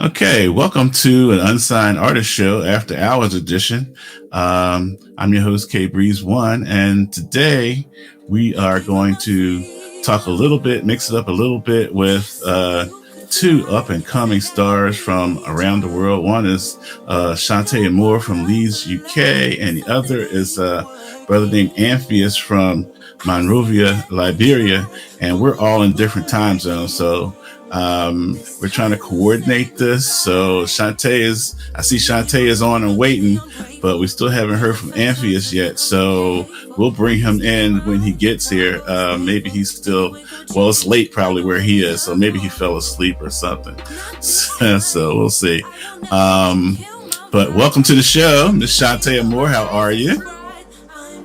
Okay, welcome to an Unsigned Artist Show After Hours edition. I'm your host, K Breeze One, and today we are going to talk a little bit, mix it up a little bit with two up and coming stars from around the world. One is Chante Amour from Leeds, UK, and the other is a brother named Amphius from Monrovia, Liberia, and we're all in different time zones. So we're trying to coordinate this. So I see Chante is on and waiting, but we still haven't heard from Amphius yet. So we'll bring him in when he gets here. Maybe he's still, it's late probably where he is. So maybe he fell asleep or something. So we'll see. But welcome to the show, Miss Chante Amour. How are you?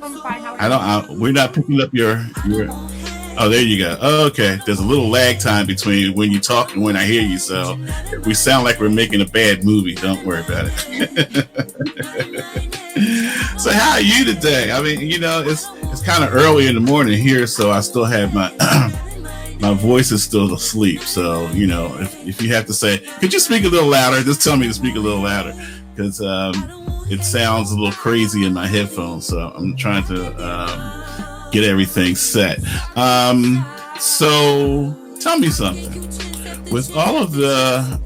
I'm fine. How are you? We're not picking up your. Oh, there you go. Oh, okay. There's a little lag time between when you talk and when I hear you. So if we sound like we're making a bad movie, don't worry about it. So how are you today? I mean, it's kind of early in the morning here, so I still have my my voice is still asleep. So, if you have to say, could you speak a little louder? Just tell me to speak a little louder because it sounds a little crazy in my headphones. So I'm trying to get everything set. So tell me something. With all of the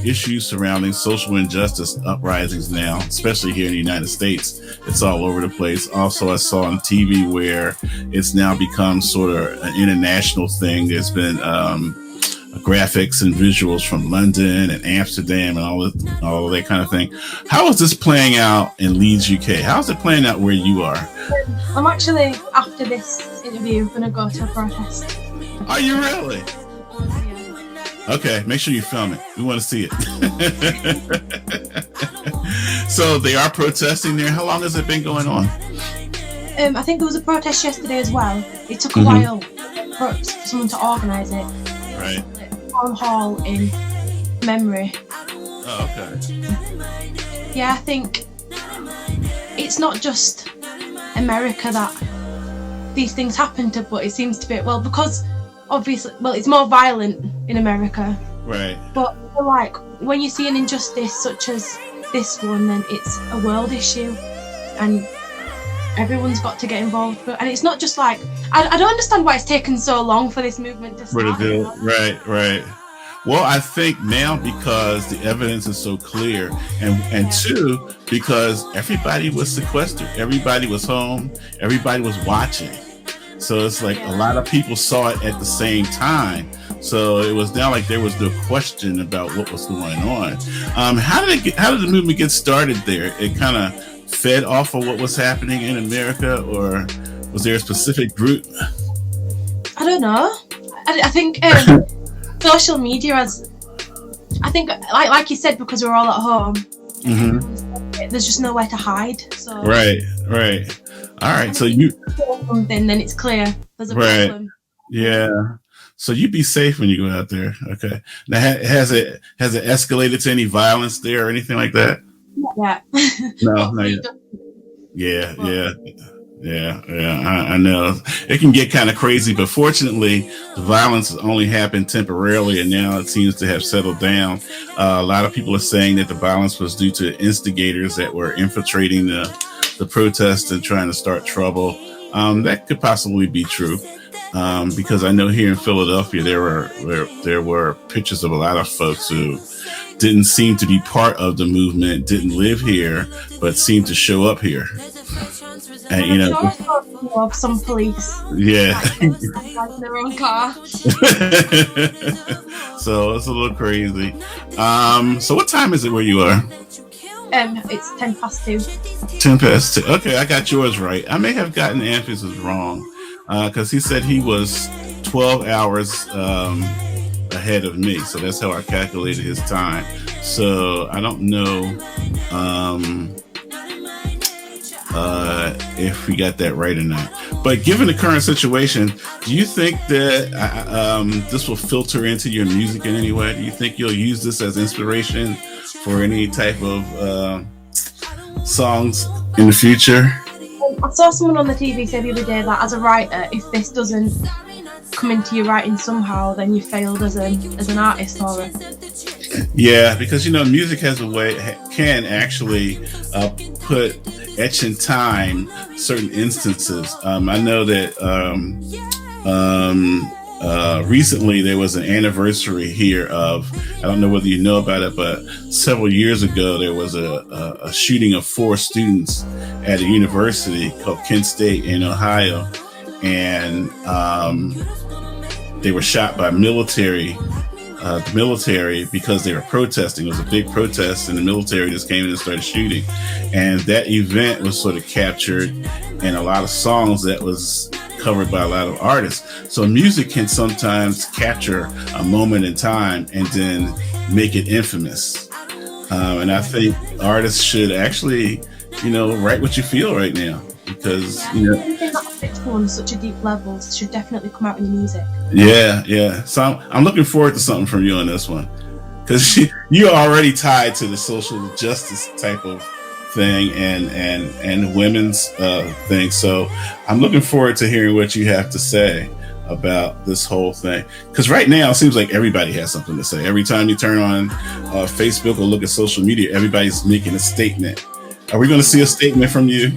issues surrounding social injustice uprisings now, especially here in the United States, it's all over the place. Also, I saw on TV where it's now become sort of an international thing. There's been graphics and visuals from London and Amsterdam and all of that kind of thing. How is this playing out in Leeds, UK? How's it playing out where you are? I'm actually, after this interview, going to go to a protest. Are you really? Okay, make sure you film it. We want to see it. So they are protesting there. How long has it been going on? I think there was a protest yesterday as well. It took a while for someone to organise it. Right. Town hall in memory. Oh, okay. Yeah, I think it's not just America that these things happen to, but it seems to be, because obviously, it's more violent in America. Right. But like when you see an injustice such as this one, then it's a world issue and everyone's got to get involved. And it's not just like, I don't understand why it's taken so long for this movement to start. Right. Well, I think now because the evidence is so clear, and two, because everybody was sequestered, everybody was home, everybody was watching. So it's like a lot of people saw it at the same time. So it was now like there was no question about what was going on. How did the movement get started there? It kind of fed off of what was happening in America, or was there a specific group? I don't know. I think social media has, I think, like you said, because we're all at home, there's just nowhere to hide. So Right. All right. So you something, then it's clear there's a problem. Yeah. So you be safe when you go out there. Okay. Now, has it escalated to any violence there or anything like that? Yeah. No, not yet. Yeah. I know it can get kind of crazy, but fortunately, the violence has only happened temporarily, and now it seems to have settled down. A lot of people are saying that the violence was due to instigators that were infiltrating the protests and trying to start trouble. That could possibly be true, because I know here in Philadelphia there were pictures of a lot of folks who didn't seem to be part of the movement, didn't live here, but seemed to show up here. And of some police. Yeah. In their own car. So it's a little crazy. So what time is it where you are? It's 2:10. 2:10. Okay, I got yours right. I may have gotten Amphius wrong, because he said he was 12 hours ahead of me. So that's how I calculated his time. So I don't know if we got that right or not. But given the current situation, do you think that this will filter into your music in any way? Do you think you'll use this as inspiration for any type of songs in the future? I saw someone on the TV say the other day that as a writer, if this doesn't come into your writing somehow, then you failed as an artist or Yeah, because music has a way can actually put etch in time certain instances. I know that recently there was an anniversary here of, I don't know whether you know about it, but several years ago there was a shooting of 4 students at a university called Kent State in Ohio, and they were shot by the military because they were protesting. It was a big protest, and the military just came in and started shooting. And that event was sort of captured in a lot of songs that was covered by a lot of artists. So music can sometimes capture a moment in time and then make it infamous. And I think artists should actually, write what you feel right now, because anything that affects people on such a deep level should definitely come out in the music. Yeah. So I'm looking forward to something from you on this one, because you're already tied to the social justice type of thing and women's thing. So I'm looking forward to hearing what you have to say about this whole thing, because right now it seems like everybody has something to say. Every time you turn on Facebook or look at social media, everybody's making a statement. Are we going to see a statement from you?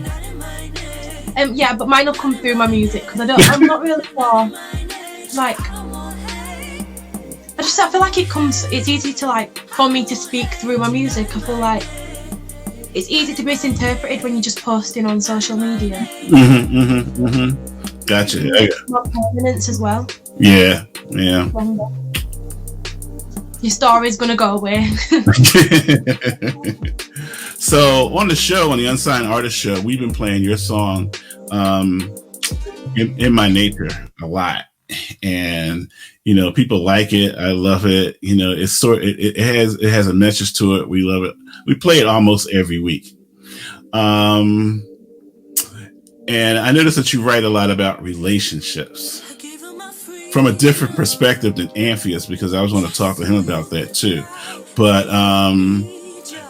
Yeah, but mine will come through my music, because I'm not really sure. Like, I feel like it's easy to for me to speak through my music. I feel like it's easy to be misinterpreted when you're just posting on social media. Gotcha. More permanence as well. Yeah. Your story's gonna go away. So on the show, on the Unsigned Artist Show, we've been playing your song, in My Nature, a lot, and people like it. I love it. It's it has a message to it. We love it. We play it almost every week. And I noticed that you write a lot about relationships from a different perspective than Amphius, because I was going to talk to him about that too. But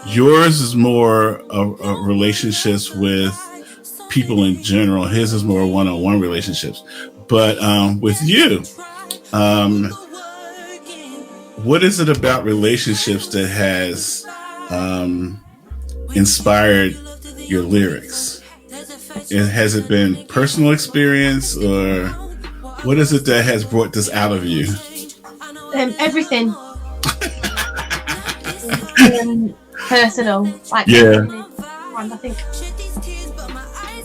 yours is more of relationships with people in general. His is more one-on-one relationships. But with you, what is it about relationships that has inspired your lyrics? Has it been personal experience, or what is it that has brought this out of you? Everything. Personal. Yeah. I think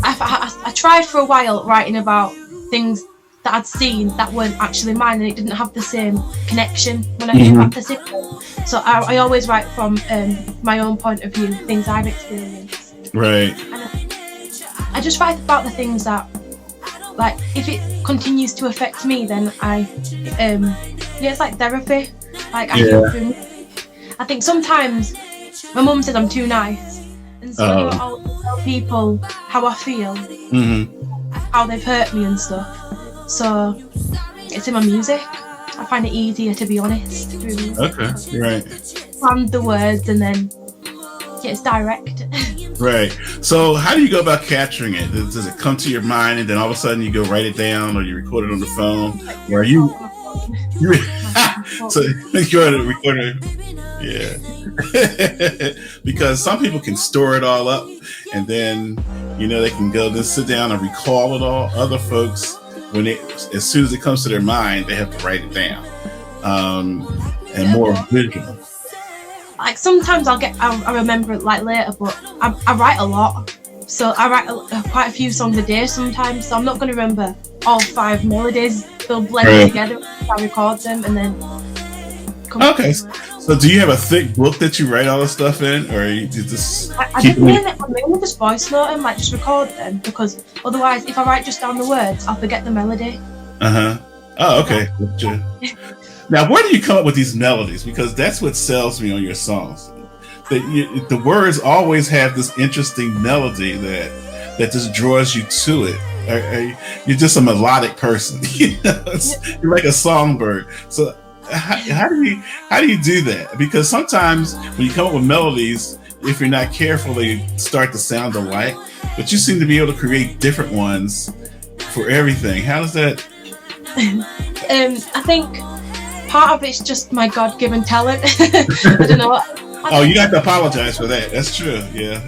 I tried for a while writing about things that I'd seen that weren't actually mine, and it didn't have the same connection when I came back to single. So I always write from my own point of view, things I've experienced. Right. And I just write about the things that, if it continues to affect me, then it's like therapy. I feel through music. I think sometimes my mum says I'm too nice, and so I'll tell people how I feel, how they've hurt me and stuff. So it's in my music. I find it easier to be honest through music. Okay, right. Plan the words and then it's direct. Right. So how do you go about capturing it? Does it come to your mind and then all of a sudden you go write it down, or you record it on the phone? Or you so you're a recorder? Yeah. Because some people can store it all up, and then they can go just sit down and recall it all. Other folks, as soon as it comes to their mind, they have to write it down, and more visual. Sometimes I remember it later, but I write a lot, so I write quite a few songs a day sometimes. So I'm not going to remember all 5 melodies. They'll blend together. I record them and then. Okay. So do you have a thick book that you write all the stuff in, or you just? I mainly just voice note them, just record them, because otherwise, if I write just down the words, I'll forget the melody. Oh, okay. Now, where do you come up with these melodies? Because that's what sells me on your songs. The words always have this interesting melody that just draws you to it. You're just a melodic person. You're like a songbird. So how do you do that? Because sometimes when you come up with melodies, if you're not careful, they start to sound alike. But you seem to be able to create different ones for everything. How does that? I think part of it's just my God-given talent. I don't know. Oh, you have to apologize for that. That's true. Yeah.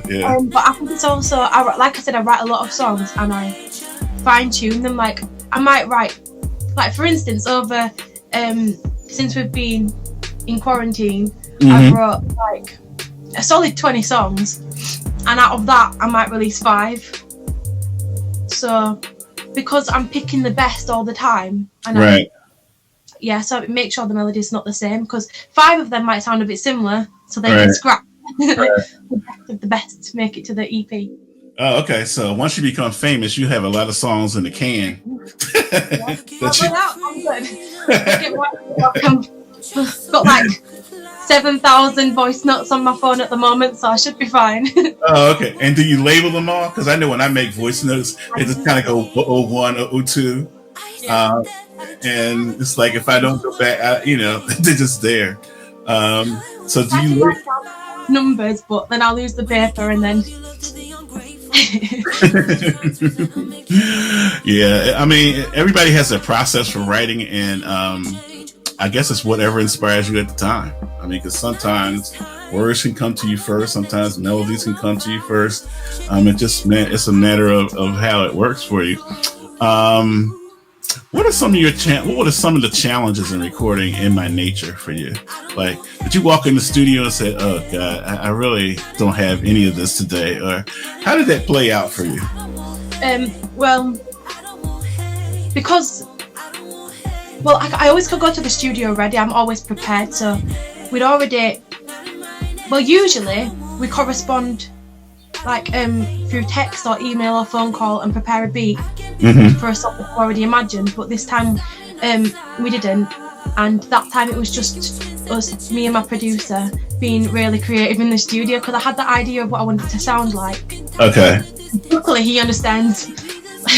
But I think it's also, like I said, I write a lot of songs and I fine-tune them. Like, I might write, like, for instance, over, since we've been in quarantine, I've wrote, like, a solid 20 songs. And out of that, I might release 5. So, because I'm picking the best all the time. And right. So make sure the melody's not the same, because 5 of them might sound a bit similar, so they can scrap the best to make it to the EP. Oh, okay. So once you become famous, you have a lot of songs in the can. I've got like 7,000 voice notes on my phone at the moment, so I should be fine. Oh, okay. And do you label them all? Because I know when I make voice notes, they just kind of go 01, 02. Yeah. And it's like if I don't go back, they're just there. So do you numbers? But then I'll lose the paper, and then yeah. I mean, everybody has a process for writing, and I guess it's whatever inspires you at the time. I mean, because sometimes words can come to you first, sometimes melodies can come to you first. It's a matter of how it works for you. What are some of the challenges in recording In My Nature for you? Like, did you walk in the studio and say, "Oh God, I really don't have any of this today," or how did that play out for you? I always could go to the studio ready. I'm always prepared. So usually we correspond like through text or email or phone call and prepare a beat for a song we've already imagined. But this time we didn't, and that time it was just us, me and my producer, being really creative in the studio, because I had the idea of what I wanted it to sound like. Okay. Luckily he understands,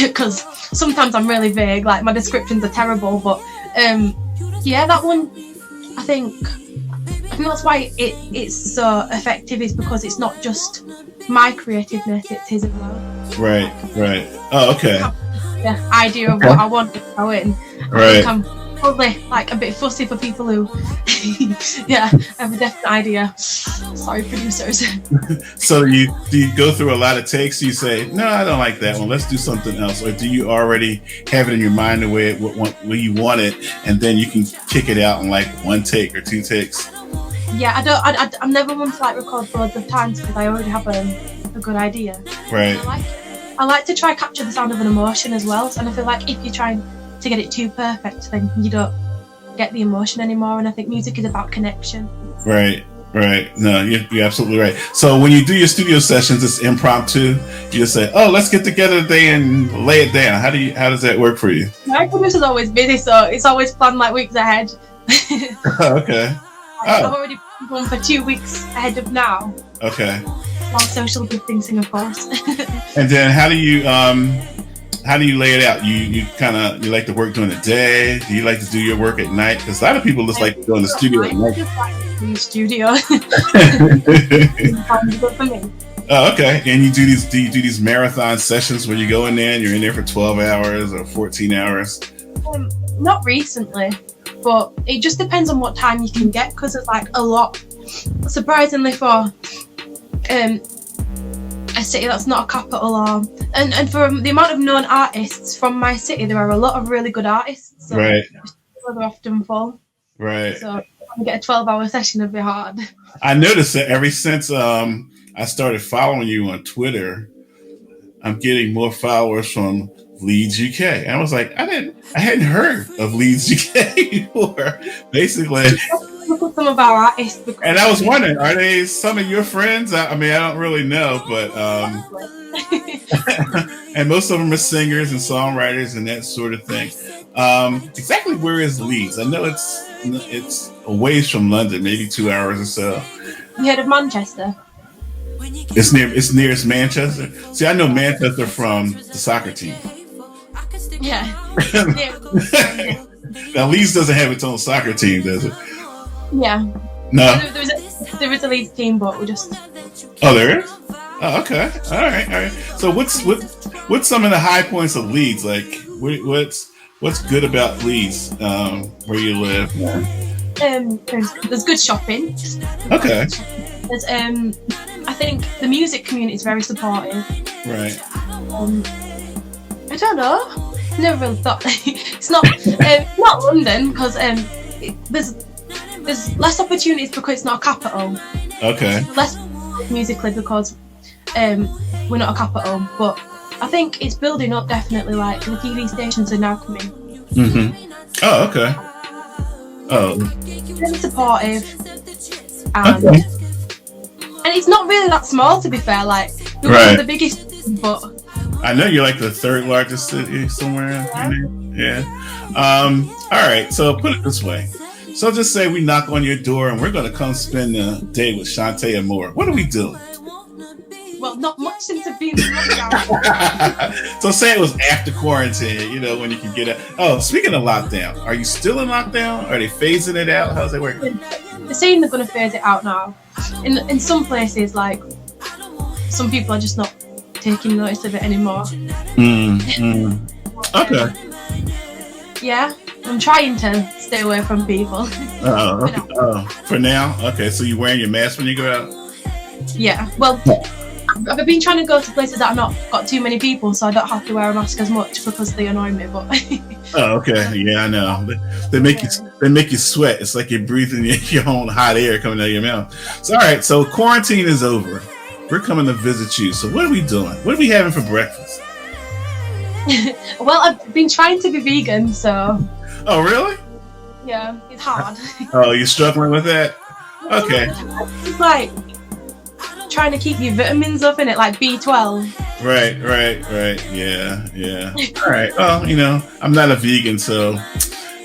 because sometimes I'm really vague, like my descriptions are terrible, but that one, I think that's why it's so effective, is because it's not just my creativeness, it's his as well. Right. Oh, okay. The idea of what I want to go in. Right. I'm probably like a bit fussy for people who have a definite idea. Sorry, producers. So do you go through a lot of takes? You say, "No, I don't like that one. Let's do something else," or do you already have it in your mind the way you want it, and then you can kick it out in like 1 take or 2 takes? Yeah, I'm never one to like record loads of times, because I already have a good idea. Right. I like to try capture the sound of an emotion as well, and I feel like if you're trying to get it too perfect, then you don't get the emotion anymore. And I think music is about connection. Right. No, you're absolutely right. So when you do your studio sessions, it's impromptu. You just say, "Oh, let's get together today and lay it down." How does that work for you? My producer's always busy, so it's always planned like weeks ahead. Okay. I've already planned one for 2 weeks ahead of now. Okay. While social distancing, of course. And then how do you lay it out? You like to work during the day? Do you like to do your work at night? Because a lot of people just like to go in the studio at night. Just like to do studio. Good for me. Oh, okay. And do you do these marathon sessions where you go in there and you're in there for 12 hours or 14 hours? Not recently, but it just depends on what time you can get, because there's like a lot, surprisingly, for a city that's not a capital, and for the amount of known artists from my city, there are a lot of really good artists. So right. They're often full. Right. So to get a 12-hour session would be hard. I noticed that ever since I started following you on Twitter, I'm getting more followers from Leeds UK. And I was like, I hadn't heard of Leeds UK before. Basically. Look at some of our artists. And I was wondering, are they some of your friends? I mean, I don't really know, but and most of them are singers and songwriters and that sort of thing. Exactly where is Leeds? I know it's a ways from London, maybe 2 hours or so. You heard of Manchester? It's nearest Manchester. See, I know Manchester from the soccer team. Yeah. Now Leeds doesn't have its own soccer team, does it? Yeah. No. There is a Leeds team, but we just. Oh, there is. Oh, okay. All right. So what's some of the high points of Leeds? Like, what's what's good about Leeds, where you live? There's good shopping. Okay. There's I think the music community is very supportive. Right. I don't know. Never really thought it's not London because there's less opportunities because it's not a capital. Okay. Less musically because we're not a capital, but I think it's building up definitely. Like the TV stations are now coming. Mm-hmm. Oh, okay. Oh. Really supportive, and Okay. and it's not really that small to be fair. Like we're one Right. of the biggest, but I know you're like the third largest city somewhere. Yeah. All right. So put it this way. So just say we knock on your door and we're going to come spend the day with Chante Amour. What are we doing? well, not much since I've been in lockdown. So say it was after quarantine, you know, when you can get out. Oh, speaking of lockdown, are you still in lockdown? Are they phasing it out? How's it working? They're saying they're going to phase it out now. In some places, like some people are just not taking notice of it anymore. Okay. Yeah, I'm trying to stay away from people. Okay. Oh, for now? Okay, so you're wearing your mask when you go out? Yeah, well, I've been trying to go to places that are not got too many people, so I don't have to wear a mask as much because they annoy me. But Oh, okay. Yeah, I know. They make you sweat. It's like you're breathing your own hot air coming out of your mouth. So, all right. So quarantine is over. We're coming to visit you. So what are we doing? What are we having for breakfast? well, I've been trying to be vegan, so Oh, really? yeah, it's hard. Oh, you're struggling with that? Okay. It's like trying to keep your vitamins up in it, like B12. Right. Yeah. All right. Well, you know, I'm not a vegan, so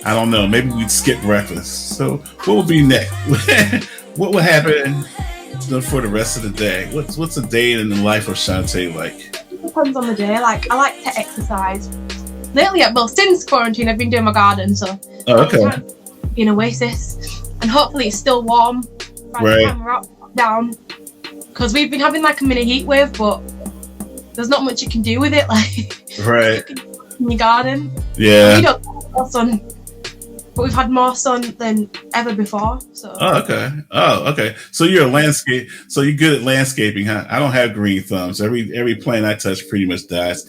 I don't know. Maybe we'd skip breakfast. So what will be next? What will happen for the rest of the day? What's a day in the life of Chante like? It depends on the day. Like I like to exercise. Lately, well, since quarantine, I've been doing my garden, so Oh, okay. Be an oasis, and hopefully it's still warm by the Right. time we're out down. Because we've been having like a mini heat wave, but there's not much you can do with it. Like Right. in your garden, Yeah. we don't have more sun, but we've had more sun than ever before. So Oh, okay. So you're a landscape. So you're good at landscaping, huh? I don't have green thumbs. Every plant I touch pretty much dies.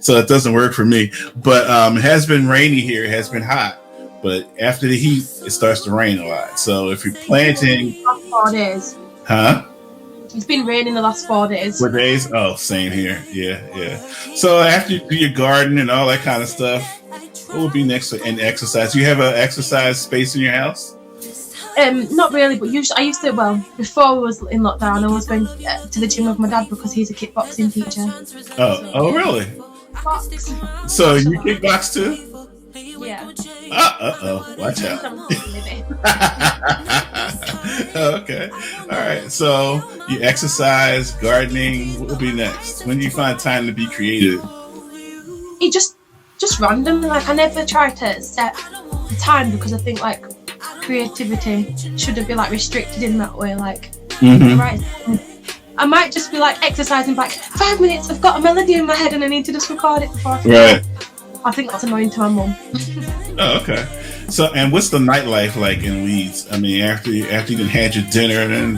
So it doesn't work for me. But it has been rainy here. It has been hot. But after the heat, it starts to rain a lot. So if you're planting, last 4 days. huh? It's been raining the last 4 days. 4 days? Oh, same here. Yeah. So after you do your garden and all that kind of stuff, what would be next in exercise? You have an exercise space in your house? Not really, but usually I used to. Well, before we was in lockdown, I was going to the gym with my dad because he's a kickboxing teacher. Oh, really? Box. So you kickbox too? Yeah. Uh-oh. Watch out. Okay. All right. So you exercise, gardening. What will be next? When do you find time to be creative? It just randomly. Like I never try to set the time because I think like creativity shouldn't be like restricted in that way. Like right. I might just be like exercising like 5 minutes. I've got a melody in my head and I need to just record it before I forget. Right. I think that's annoying to my mum. Oh, okay. So, and what's the nightlife like in Leeds? I mean, after you done had your dinner, then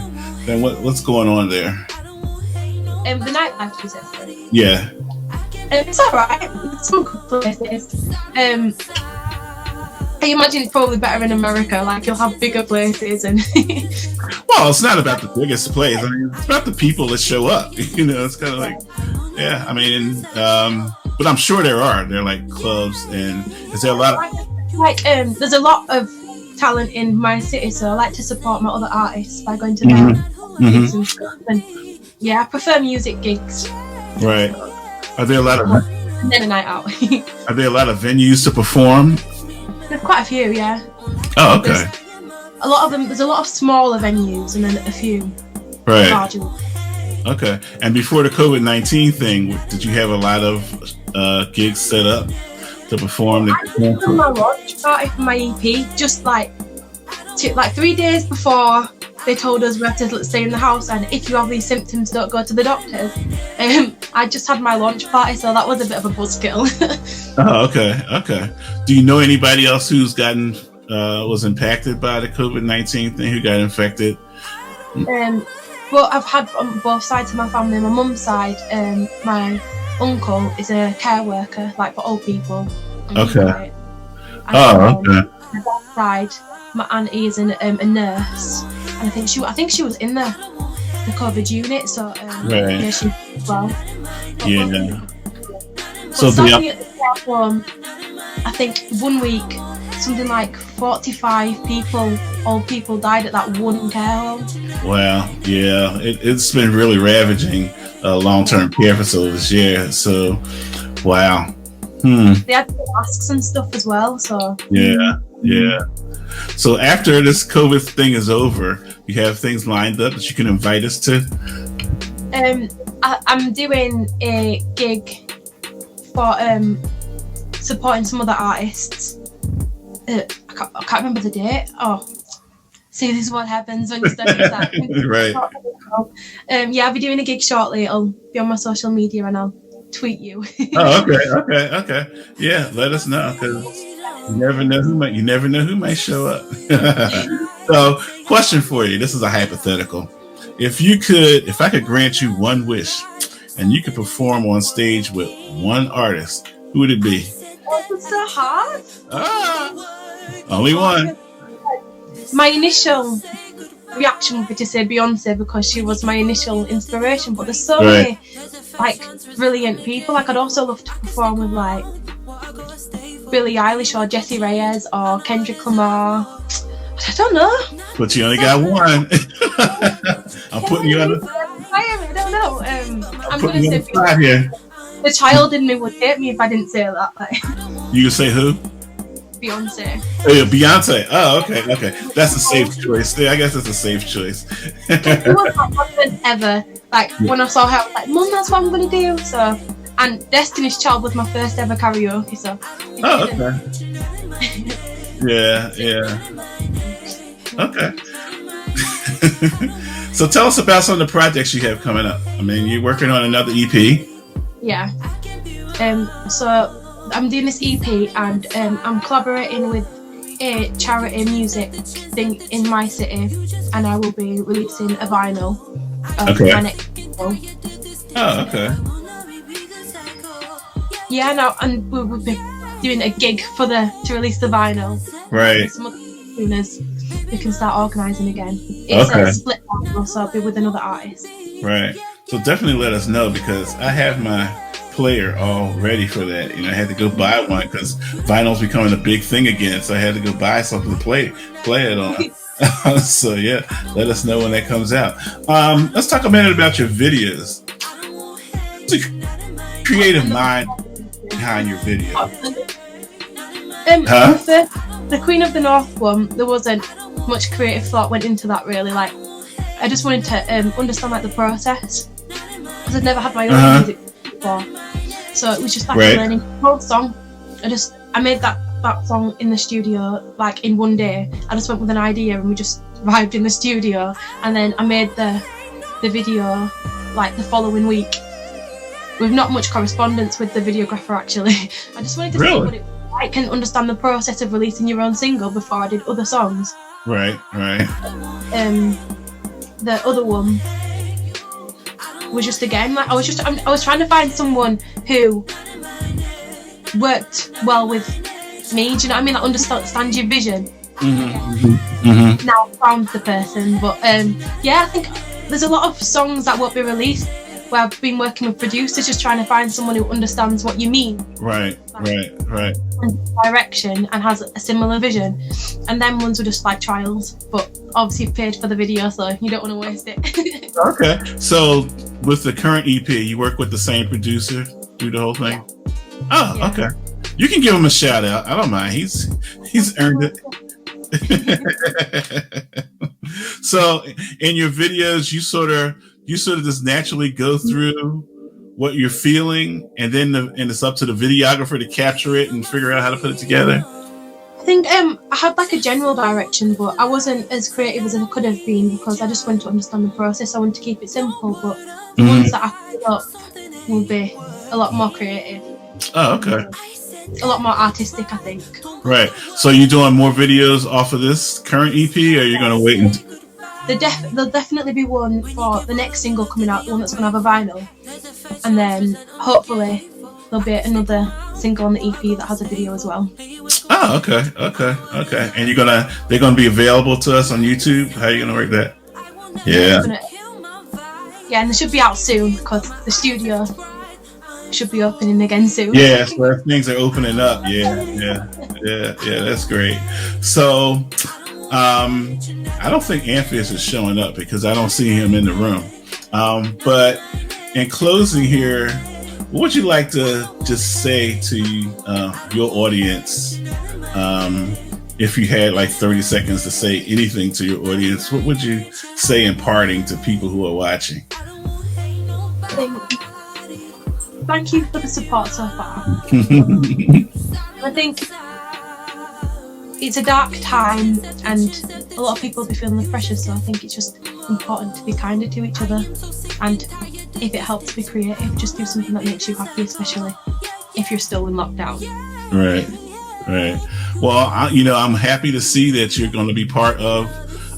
what's going on there? The nightlife, you said, sorry. Yeah. It's alright. It's some good places. I imagine it's probably better in America. Like you'll have bigger places and. Well, it's not about the biggest place. I mean, it's about the people that show up. You know, it's kind of like, yeah. I mean, but I'm sure there are. There are like clubs, and is there a lot of there's a lot of talent in my city, so I like to support my other artists by going to their gigs and stuff. And yeah, I prefer music gigs. Right. Are there a lot of And then a night out. Are there a lot of venues to perform? There's quite a few, yeah. Oh, okay. A lot of them. There's a lot of smaller venues, and then a few larger ones. Okay. And before the COVID-19 thing, did you have a lot of gigs set up to perform? I did my launch party for my EP just like 3 days before they told us we have to stay in the house, and if you have these symptoms, don't go to the doctors. I just had my launch party, so that was a bit of a buzzkill. Oh, okay. Do you know anybody else who's gotten was impacted by the COVID-19 thing, who got infected? Well, I've had on both sides of my family. My mum's side, my uncle is a care worker, like for old people. Okay. And, okay. My dad's side, my auntie is a nurse, and I think she was in the COVID unit. So right. Yeah, she well. Yeah. So sadly, at the care home, I think 1 week, something like 45 old people died at that one care home. Wow, yeah, it's been really ravaging long-term care facilities. Yeah, so wow. They had masks and stuff as well. So yeah. So after this COVID thing is over, you have things lined up that you can invite us to. I'm doing a gig for supporting some other artists. I can't remember the date. Oh, see, this is what happens when you study that. Right. Yeah, I'll be doing a gig shortly. It'll be on my social media, and I'll tweet you. Oh, okay. Yeah, let us know, because you never know who might show up. So, question for you. This is a hypothetical. If I could grant you one wish, and you could perform on stage with one artist, who would it be? Oh, it's so hard. Only one. My initial reaction would be to say Beyonce, because she was my initial inspiration. But there's so many like brilliant people. Like, I'd also love to perform with like Billie Eilish or Jessie Reyez or Kendrick Lamar. I don't know. But you only got one. I'm putting you on the. I don't know. I'm gonna say here. The child in me would hate me if I didn't say that. Like. You can say who? Beyonce. Oh, yeah, Beyonce. Oh, okay. That's a safe choice. Yeah, I guess it's a safe choice. It was my husband ever. Like, when I saw her, I was like, Mum, that's what I'm gonna do. So, and Destiny's Child was my first ever karaoke. So. Oh, okay. Yeah. Okay. So tell us about some of the projects you have coming up. I mean, you're working on another EP. Yeah. So I'm doing this EP, and I'm collaborating with a charity music thing in my city, and I will be releasing a vinyl. My next single. Oh, okay. Yeah, now, and we'll be doing a gig to release the vinyl. Right. Some other soon as we can start organising again. It's a split vinyl, so I'll be with another artist. Right. So definitely let us know, because I have my player all ready for that. I had to go buy one because vinyl's becoming a big thing again. So I had to go buy something to play it on. So yeah, let us know when that comes out. Let's talk a minute about your videos. What's the creative mind behind your video? The Queen of the North one, there wasn't much creative thought went into that really. Like, I just wanted to understand like the process, because I'd never had my own music before, so it was just like a learning whole song. I made that song in the studio like in one day. I just went with an idea and we just vibed in the studio, and then I made the video like the following week with not much correspondence with the videographer actually. I just wanted to see what it was like and understand the process of releasing your own single before I did other songs. Right. The other one was just again like I was trying to find someone who worked well with me. Do you know what I mean? Like, understand your vision. Mm-hmm. Now I found the person, but I think there's a lot of songs that won't be released where I've been working with producers, just trying to find someone who understands what you mean. Right. Direction and has a similar vision. And then ones were just like trials, but obviously you've paid for the video, so you don't want to waste it. Okay. So with the current EP, you work with the same producer through the whole thing? Yeah. Oh, yeah. Okay. You can give him a shout out. I don't mind. He's earned it. So in your videos, you sort of just naturally go through what you're feeling, and then and it's up to the videographer to capture it and figure out how to put it together. think I had like a general direction, but I wasn't as creative as I could have been because I just wanted to understand the process. I wanted to keep it simple, but the ones that I put up will be a lot more creative. Oh, okay. A lot more artistic, I think. Right. So you doing more videos off of this current EP, or you're going to wait and... There'll definitely be one for the next single coming out, the one that's going to have a vinyl. And then hopefully there'll be another single on the EP that has a video as well. Oh, okay. And they're gonna be available to us on YouTube. How are you gonna work that? Yeah. Yeah, and they should be out soon because the studio should be opening again soon. Yeah, so things are opening up. Yeah. That's great. So, I don't think Amphius is showing up because I don't see him in the room. But in closing here, what would you like to just say to your audience? If you had like 30 seconds to say anything to your audience, what would you say in parting to people who are watching? Thank you for the support so far. I think it's a dark time and a lot of people will be feeling the pressure, so I think it's just important to be kinder to each other, and if it helps be creative, just do something that makes you happy, especially if you're still in lockdown. Right. Well, I'm happy to see that you're going to be part of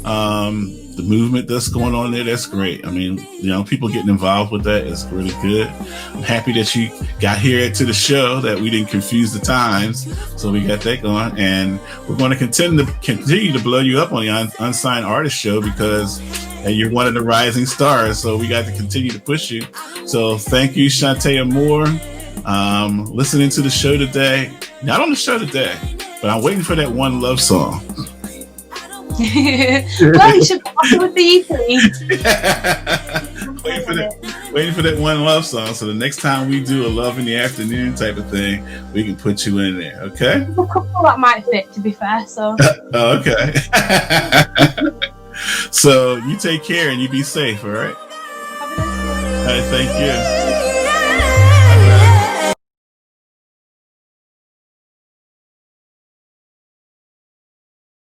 the movement that's going on there. That's great. I mean, people getting involved with that is really good. I'm happy that you got here to the show, that we didn't confuse the times. So we got that going, and we're going to continue to blow you up on the Unsigned Artist Show because you're one of the rising stars. So we got to continue to push you. So thank you, Chante Amour. Listening to the show today. Not on the show today, but I'm waiting for that one love song. Well, you should be with the EP. Waiting for that one love song. So the next time we do a love in the afternoon type of thing, we can put you in there. Okay. There's a couple that might fit, to be fair. So. Okay. So you take care and you be safe. All right. Have a nice day. All right. Thank you.